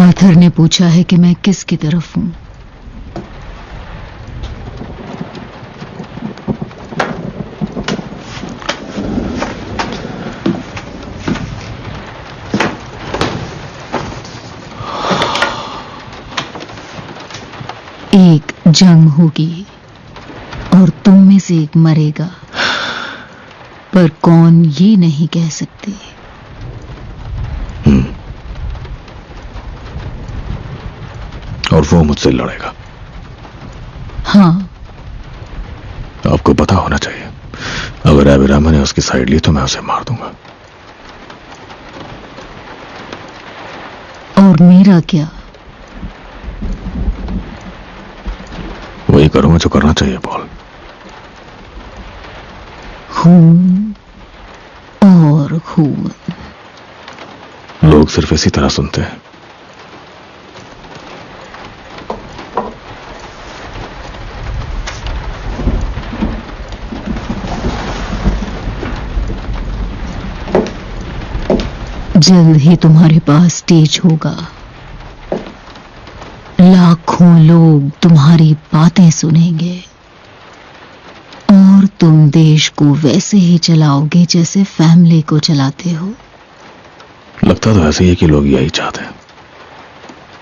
Arthur ने पूछा है कि मैं किसकी तरफ हूं। एक जंग होगी और तुम में से एक मरेगा, पर कौन ये नहीं कह सकते। और वो मुझसे लड़ेगा। हाँ, आपको पता होना चाहिए, अगर एबिरामा ने उसकी साइड ली तो मैं उसे मार दूंगा। और मेरा क्या? वही करूंगा जो करना चाहिए पॉल। खून और खून। लोग सिर्फ इसी तरह सुनते हैं। जल्द ही तुम्हारे पास स्टेज होगा, लाखों लोग तुम्हारी बातें सुनेंगे और तुम देश को वैसे ही चलाओगे जैसे फैमिली को चलाते हो। लगता तो ऐसे ही है कि लोग यही चाहते हैं,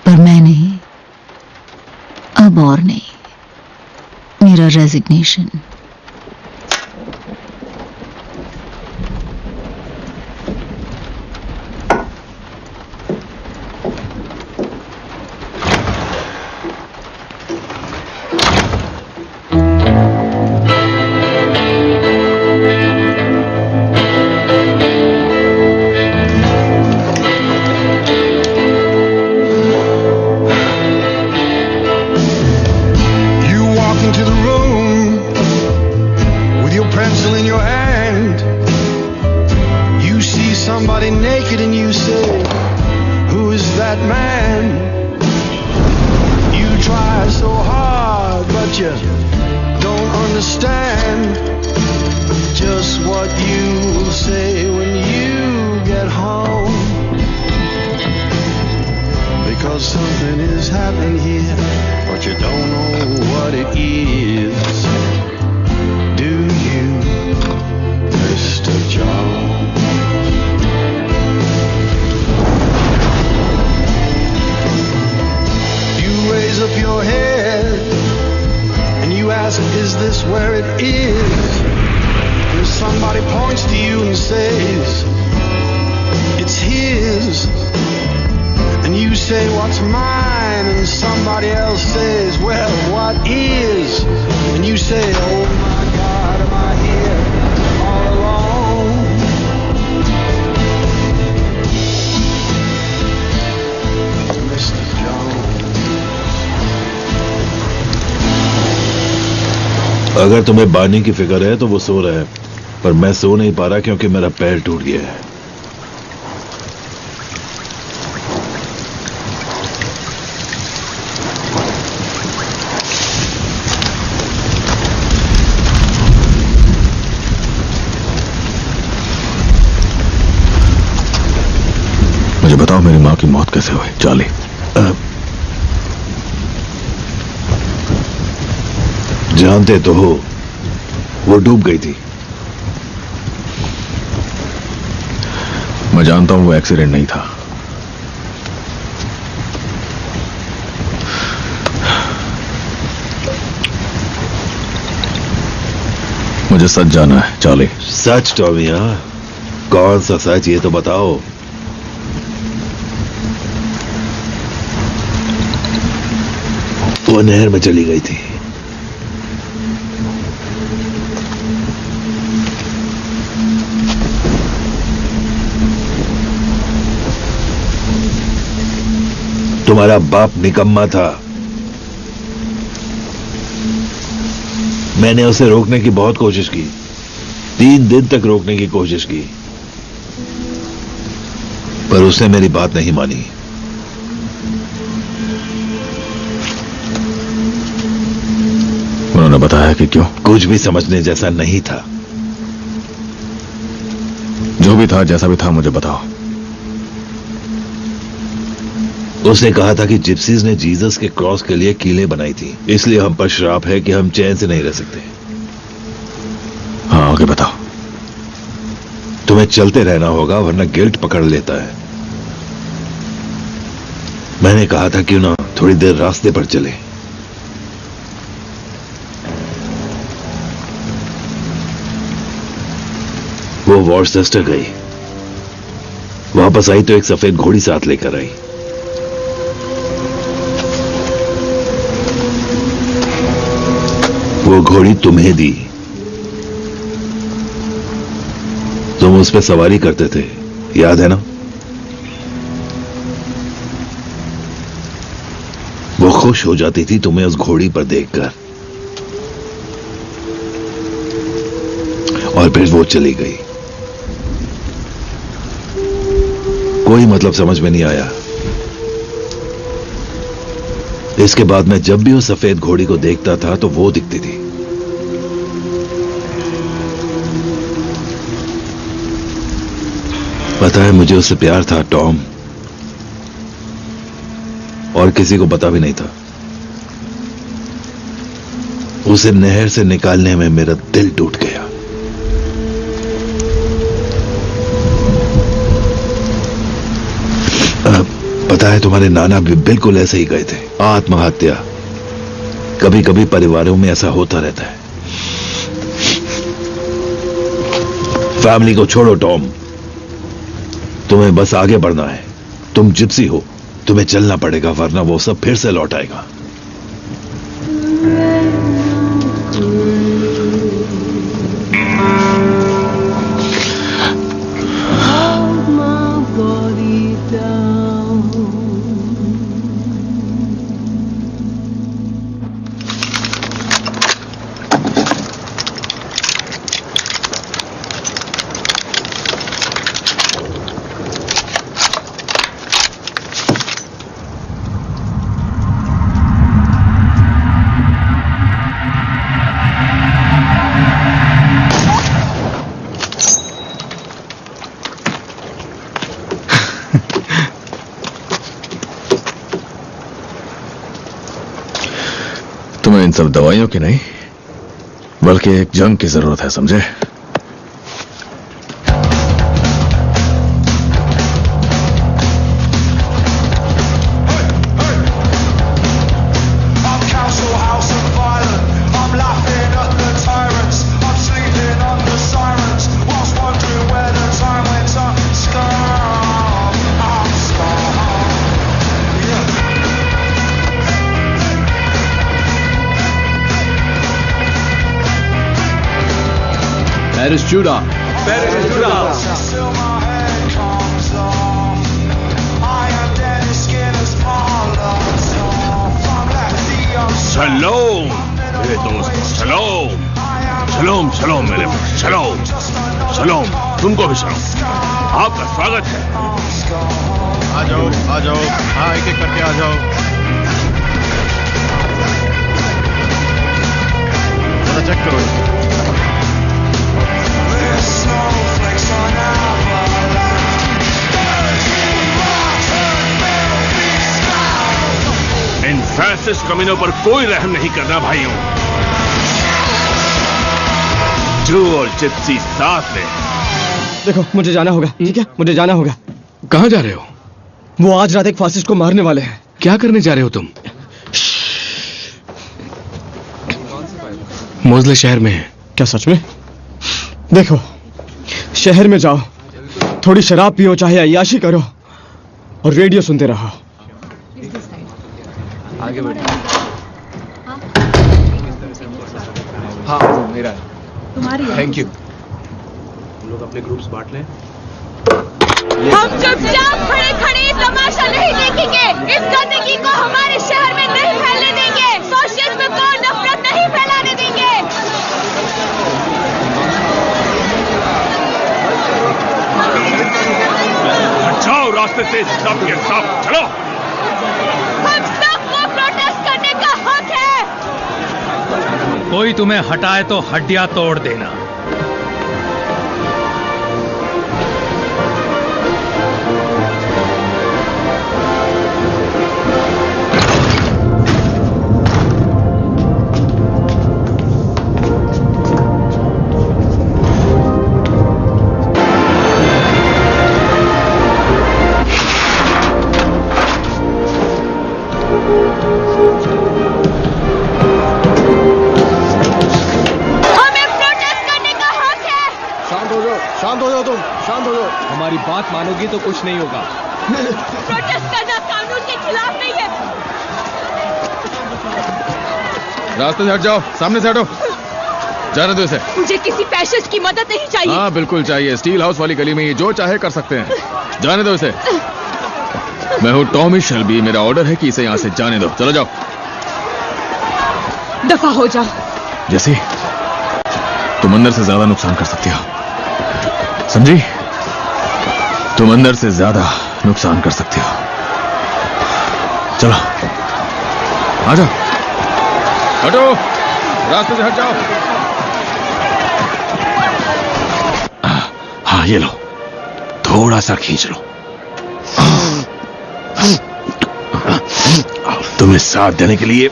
पर मैं नहीं, अब और नहीं। मेरा resignation. Somebody naked and you say, who is that man? You try so hard but you don't understand just what you will say when you get home, because something is happening here but you don't know what it is. Do you, Mr. Jones? Raise up your head and you ask, is this where it is? And somebody points to you and says, it's his. And you say, what's mine? And somebody else says, well, what is? And you say, oh my God, am I here all alone? Mr. Jones. अगर तुम्हें बानी की फिक्र है तो वो सो रहा है, पर मैं सो नहीं पा रहा क्योंकि मेरा पैर टूट गया है। मुझे बताओ मेरी मां की मौत कैसे हुई, चार्ली? जानते तो हो, वो डूब गई थी। मैं जानता हूं वो एक्सीडेंट नहीं था। मुझे सच जानना है, चार्ली। सच टॉमी? हाँ, कौन सा सच, ये तो बताओ। वो नहर में चली गई थी। तुम्हारा बाप निकम्मा था। मैंने उसे रोकने की बहुत कोशिश की, 3 दिन तक रोकने की कोशिश की, पर उसने मेरी बात नहीं मानी। उन्होंने बताया कि क्यों? कुछ भी समझने जैसा नहीं था। जो भी था, जैसा भी था, मुझे बताओ। उसने कहा था कि जिप्सीज ने जीसस के क्रॉस के लिए कीलें बनाई थी, इसलिए हम पर श्राप है कि हम चैन से नहीं रह सकते। हाँ आगे बताओ। तुम्हें चलते रहना होगा वरना गिल्ट पकड़ लेता है। मैंने कहा था क्यों ना थोड़ी देर रास्ते पर चले। वो वॉर्सेस्टर गई, वापस आई तो एक सफेद घोड़ी साथ लेकर आई। वो घोड़ी तुम्हें दी, तुम उस पर सवारी करते थे, याद है ना? वो खुश हो जाती थी तुम्हें उस घोड़ी पर देखकर, और फिर वो चली गई। कोई मतलब समझ में नहीं आया। इसके बाद मैं जब भी उस सफेद घोड़ी को देखता था तो वो दिखती थी। पता है मुझे उससे प्यार था टॉम, और किसी को पता भी नहीं था। उसे नहर से निकालने में मेरा दिल टूट गया। पता है तुम्हारे नाना भी बिल्कुल ऐसे ही गए थे, आत्महत्या। कभी कभी परिवारों में ऐसा होता रहता है। फैमिली को छोड़ो टॉम, तुम्हें बस आगे बढ़ना है। तुम जिप्सी हो, तुम्हें चलना पड़ेगा वरना वो सब फिर से लौट आएगा। तुम्हें इन सब दवाइयों की नहीं बल्कि एक जंग की जरूरत है, समझे? Paris Judah. Paris Judah. Shalom, मेरे दोस्त, shalom, shalom, shalom मेरे दोस्त, shalom, shalom, तुमको भी shalom। आपका स्वागत है। आ जाओ, हाँ एक एक करके आ जाओ। जरा चेक करो। इन फैसिस्ट कमीनों पर कोई रहम नहीं करना भाइयों। जू और जिप्सी साथ में। देखो मुझे जाना होगा, ठीक है? मुझे जाना होगा। कहां जा रहे हो? वो आज रात एक फासिस्ट को मारने वाले हैं। क्या करने जा रहे हो तुम? मोजले शहर में है। क्या सच में? देखो, शहर में जाओ, थोड़ी शराब पियो, चाहे अय्याशी करो, और रेडियो सुनते रहो। आगे बढ़िए। हाँ मेरा है। तुम्हारी है। Thank you. हम लोग अपने ग्रुप्स बांट लें। हम चुपचाप खड़े खड़े तमाशा नहीं देखेंगे। इस गंदगी को हमारे शहर में नहीं फैलने देंगे। सोशलिज्म को नफरत नहीं फैलाने देंगे। जाओ रास्ते से, सब के सब चलो। हम सबको प्रोटेस्ट करने का हक है। कोई तुम्हें हटाए तो हड्डियां तोड़ देना। बात मानोगी तो कुछ नहीं होगा। प्रोटेस्ट करना कानून के खिलाफ नहीं है। रास्ते से हट जाओ, सामने से हटो, जाने दो इसे। मुझे किसी फैशिस्ट की मदद नहीं चाहिए। हाँ बिल्कुल चाहिए, स्टील हाउस वाली गली में ये जो चाहे कर सकते हैं, जाने दो इसे। मैं हूँ टॉमी शेल्बी, मेरा ऑर्डर है कि इसे यहाँ से जाने दो, चलो जाओ। दफा हो जाओ। जैसे तुम अंदर से ज्यादा नुकसान कर सकती हो, समझी? तुम अंदर से ज्यादा नुकसान कर सकती हो। चलो आ जाओ, हटो, रास्ते से हट जाओ। हाँ ये लो, थोड़ा सा खींच लो। तुम्हें साथ देने के लिए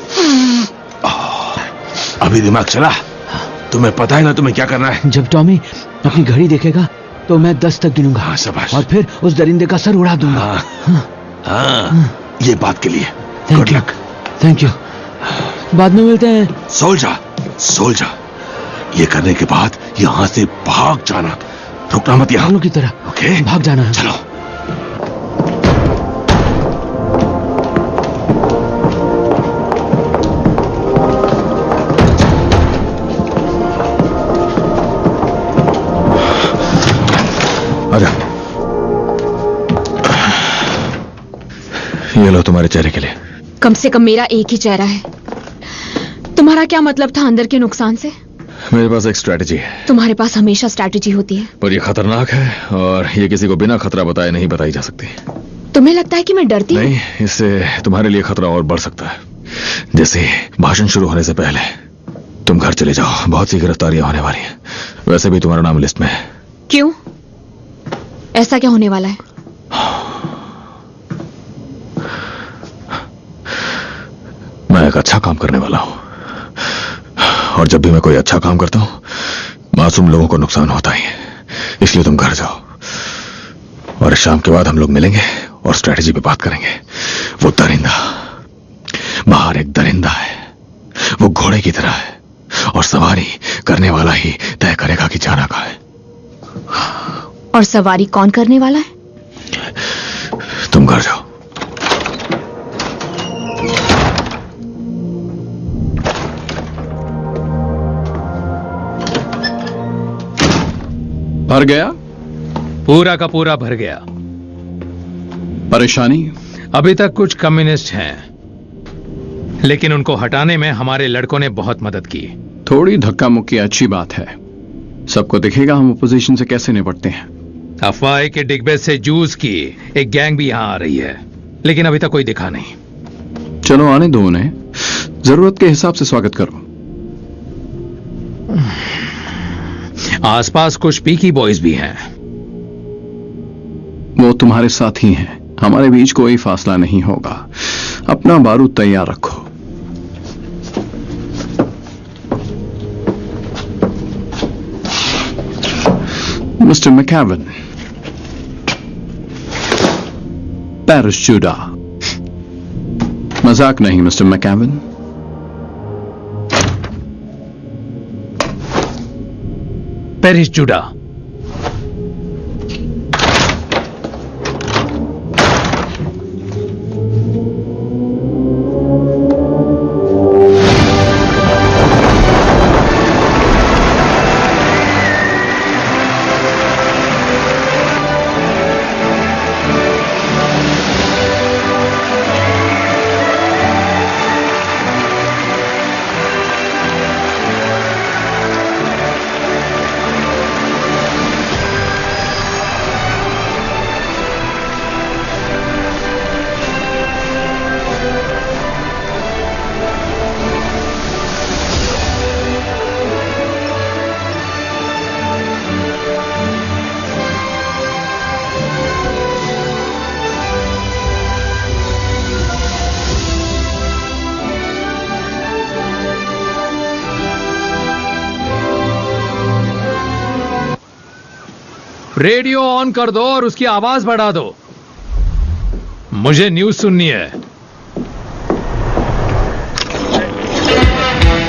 अभी दिमाग चला? तुम्हें पता है ना तुम्हें क्या करना है? जब टॉमी अपनी घड़ी देखेगा तो मैं 10 तक गिनूंगा। हाँ शाबाश। और फिर उस दरिंदे का सर उड़ा दूंगा। हाँ, ये बात के लिए गुड लक। थैंक यू, बाद में मिलते हैं। सोल्जर, ये करने के बाद यहां से भाग जाना, रुकना मत यहाँ। भालू की तरह ओके, भाग जाना है। चलो। आजा, ये लो तुम्हारे चेहरे के लिए। कम से कम मेरा एक ही चेहरा है। तुम्हारा क्या मतलब था अंदर के नुकसान से? मेरे पास एक स्ट्रैटेजी है। तुम्हारे पास हमेशा स्ट्रैटेजी होती है। पर ये खतरनाक है और ये किसी को बिना खतरा बताए नहीं बताई जा सकती। तुम्हें लगता है कि मैं डरती हूँ? नहीं, इससे तुम्हारे लिए खतरा और बढ़ सकता है। जैसे भाषण शुरू होने से पहले तुम घर चले जाओ, बहुत सी गिरफ्तारियां होने वाली हैं। वैसे भी तुम्हारा नाम लिस्ट में है। क्यों? ऐसा क्या होने वाला है? मैं एक अच्छा काम करने वाला हूं, और जब भी मैं कोई अच्छा काम करता हूं मासूम लोगों को नुकसान होता ही है। इसलिए तुम घर जाओ और शाम के बाद हम लोग मिलेंगे और स्ट्रेटेजी पे बात करेंगे। वो दरिंदा बाहर एक दरिंदा है, वो घोड़े की तरह है और सवारी करने वाला ही तय करेगा कि जाना कहाँ है। और सवारी कौन करने वाला है? तुम घर जाओ। भर गया? पूरा का पूरा भर गया। परेशानी? अभी तक कुछ कम्युनिस्ट हैं, लेकिन उनको हटाने में हमारे लड़कों ने बहुत मदद की। थोड़ी धक्का मुक्की अच्छी बात है। सबको दिखेगा हम अपोजिशन से कैसे निपटते हैं। अफवाह के डिग्बे से जूस की एक गैंग भी यहां आ रही है, लेकिन अभी तक कोई दिखा नहीं। चलो आने दो उन्हें, जरूरत के हिसाब से स्वागत करो। आसपास कुछ पीकी बॉयज भी हैं। वो तुम्हारे साथ ही हैं, हमारे बीच कोई फासला नहीं होगा। अपना बारूद तैयार रखो। Mister McEwan, Paris Judah. मजाक नहीं mister McEwan. Paris Judah. Radio on कर दो और उसकी आवाज बढ़ा दो। मुझे न्यूज सुननी है।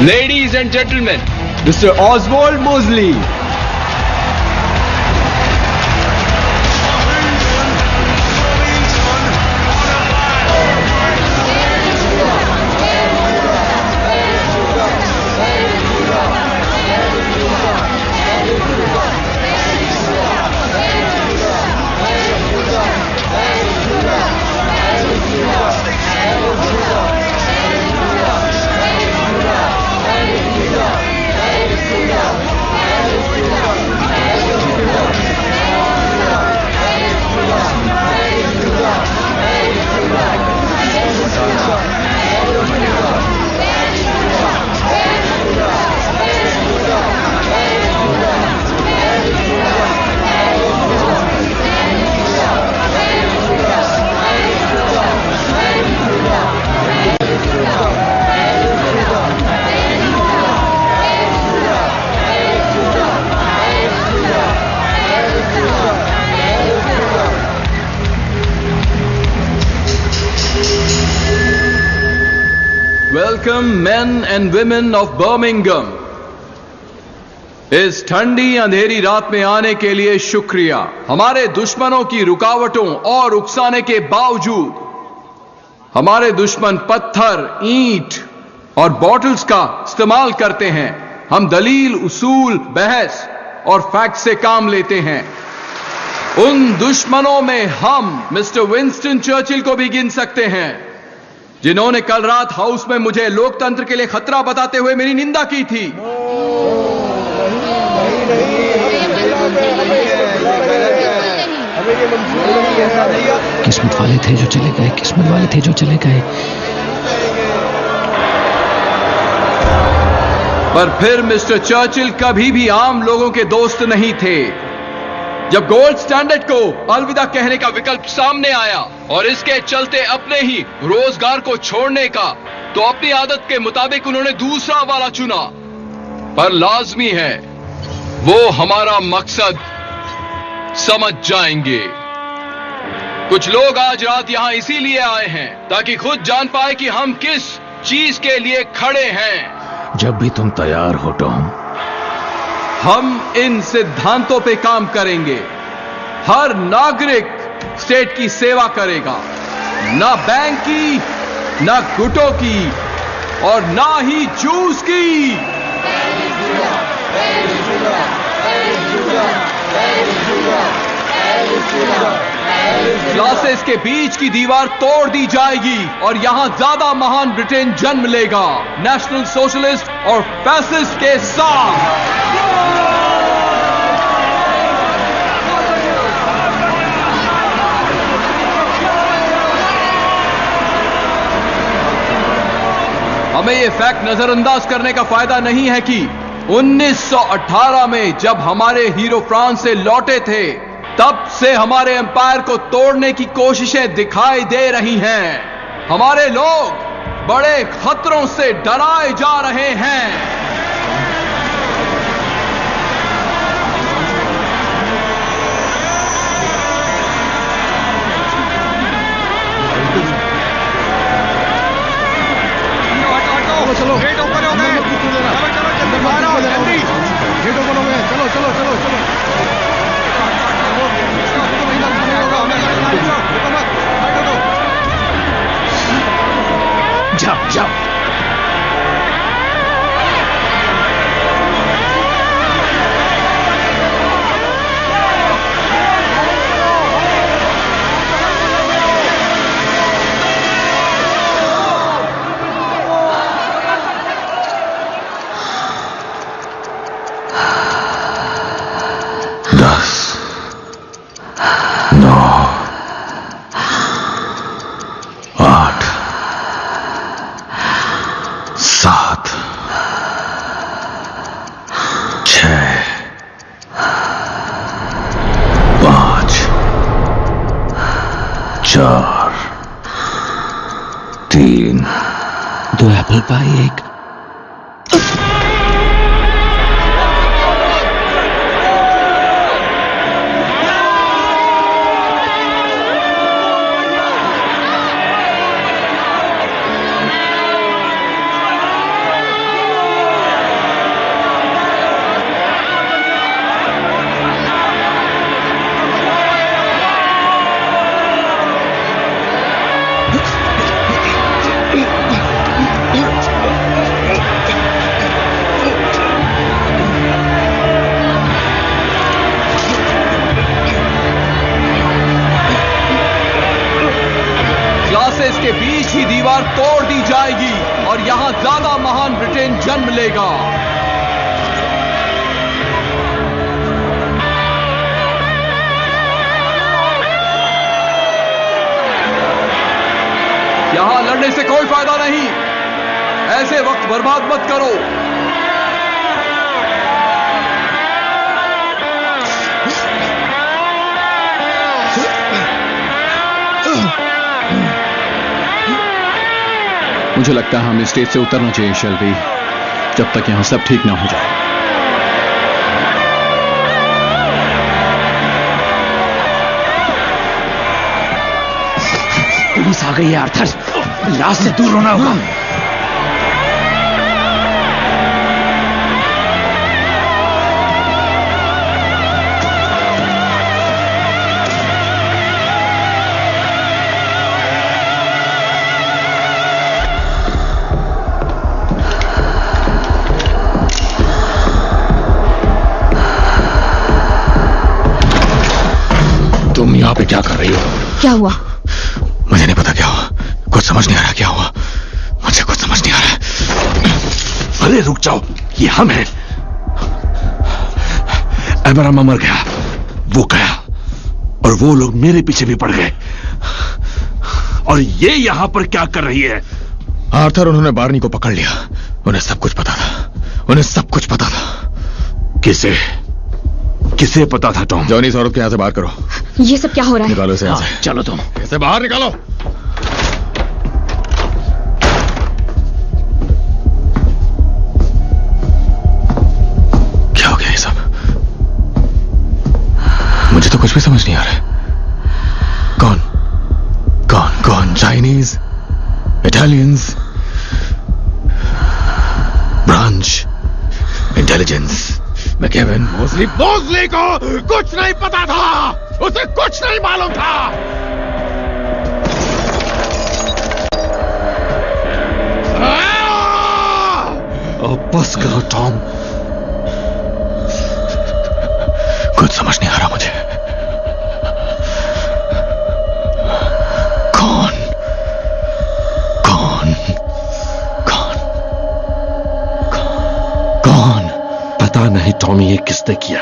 Ladies and gentleman, mister Oswald Mosley. Welcome men and women of Birmingham. इस ठंडी अंधेरी रात में आने के लिए शुक्रिया। हमारे दुश्मनों की रुकावटों और उकसाने के बावजूद हमारे दुश्मन पत्थर, ईंट और बॉटल्स का इस्तेमाल करते हैं। हम दलील, उसूल, बहस और फैक्ट से काम लेते हैं। उन दुश्मनों में हम मिस्टर विंस्टन चर्चिल को भी गिन सकते हैं, जिन्होंने कल रात हाउस में मुझे लोकतंत्र के लिए खतरा बताते हुए मेरी निंदा की थी। किस्मत वाले थे जो चले गए, किस्मत वाले थे जो चले गए। पर फिर मिस्टर चर्चिल कभी भी आम लोगों के दोस्त नहीं थे। जब गोल्ड स्टैंडर्ड को अलविदा कहने का विकल्प सामने आया और इसके चलते अपने ही रोजगार को छोड़ने का, तो अपनी आदत के मुताबिक उन्होंने दूसरा वाला चुना। पर लाजमी है वो हमारा मकसद समझ जाएंगे। कुछ लोग आज रात यहां इसीलिए आए हैं ताकि खुद जान पाए कि हम किस चीज के लिए खड़े हैं। जब भी तुम तैयार हो टॉम। हम इन सिद्धांतों पे काम करेंगे। हर नागरिक स्टेट की सेवा करेगा, ना बैंक की, ना गुटों की और ना ही जूस की। क्लासेस के बीच की दीवार तोड़ दी जाएगी और यहां ज्यादा महान ब्रिटेन जन्म लेगा, नेशनल सोशलिस्ट और फैसिस्ट के साथ। हमें यह फैक्ट नजरअंदाज करने का फायदा नहीं है कि 1918 में जब हमारे हीरो फ्रांस से लौटे थे, तब से हमारे एम्पायर को तोड़ने की कोशिशें दिखाई दे रही हैं। हमारे लोग बड़े खतरों से डराए जा रहे हैं। चलो गेट ओपन हो गए। चलो चलो जल्दी बाहर आओ, जल्दी गेट ओपन हो गए। चलो चलो चलो चलो जाओ जाओ। दो एप्पल पाई, एक के बीच ही दीवार तोड़ दी जाएगी और यहां ज्यादा महान ब्रिटेन जन्म लेगा। यहां लड़ने से कोई फायदा नहीं। ऐसे वक्त बर्बाद मत करो। मुझे लगता है हमें स्टेज से उतरना चाहिए शेल्बी, जब तक यहां सब ठीक ना हो जाए। पुलिस आ गई है आर्थर, लाश से दूर होना होगा। क्या हुआ? मुझे नहीं पता क्या हुआ, कुछ समझ नहीं आ रहा क्या हुआ, मुझे कुछ समझ नहीं आ रहा। अरे रुक जाओ, ये हम हैं। एबरामा मर गया, वो गया, और वो लोग मेरे पीछे भी पड़ गए। और ये यहां पर क्या कर रही है? आर्थर, उन्होंने बार्नी को पकड़ लिया। उन्हें सब कुछ पता था, उन्हें सब कुछ पता था। किसे पता था टॉम? जॉनी, इस औरत को यहां से बाहर करो। ये सब क्या हो रहा है? निकालो इसे यहां से। चलो तुम इसे बाहर निकालो। क्या हो गया ये सब? मुझे तो कुछ भी समझ नहीं आ रहा है। कौन कौन कौन? Chinese, Italians, branch, intelligence, McEwan. Mostly को कुछ नहीं पता था, उसे कुछ नहीं मालूम था। बस करो टॉम, कुछ समझ नहीं आ रहा मुझे। कौन कौन कौन कौन? पता नहीं टॉमी ये किसने किया,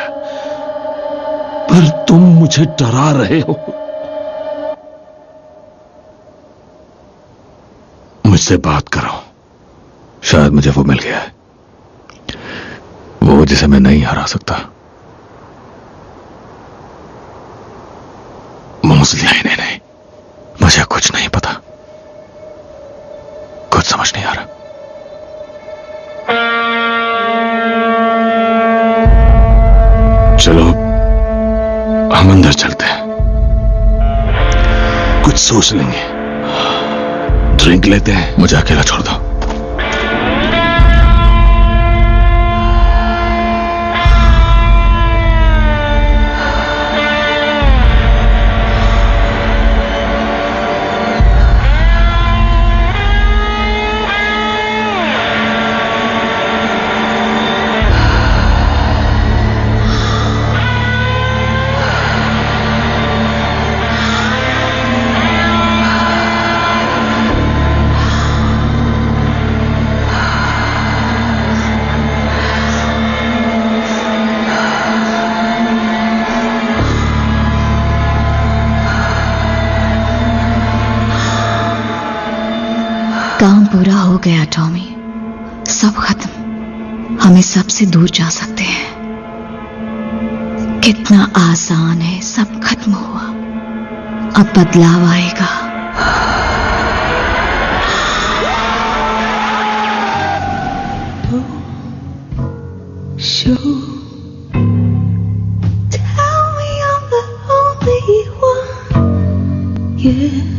पर तुम मुझे डरा रहे हो। मुझसे बात करो। शायद मुझे वो मिल गया है, वो जिसे मैं नहीं हरा सकता। मोस्टली नहीं, मुझे कुछ नहीं पता, कुछ समझ नहीं आ रहा। चलो हम अंदर चलते हैं, कुछ सोच लेंगे, ड्रिंक लेते हैं। मुझे अकेला छोड़ दो। काम पूरा हो गया टॉमी, सब खत्म। हमें सबसे दूर जा सकते हैं। कितना आसान है, सब खत्म हुआ। अब बदलाव आएगा। Tell me I'm the only one. Yeah.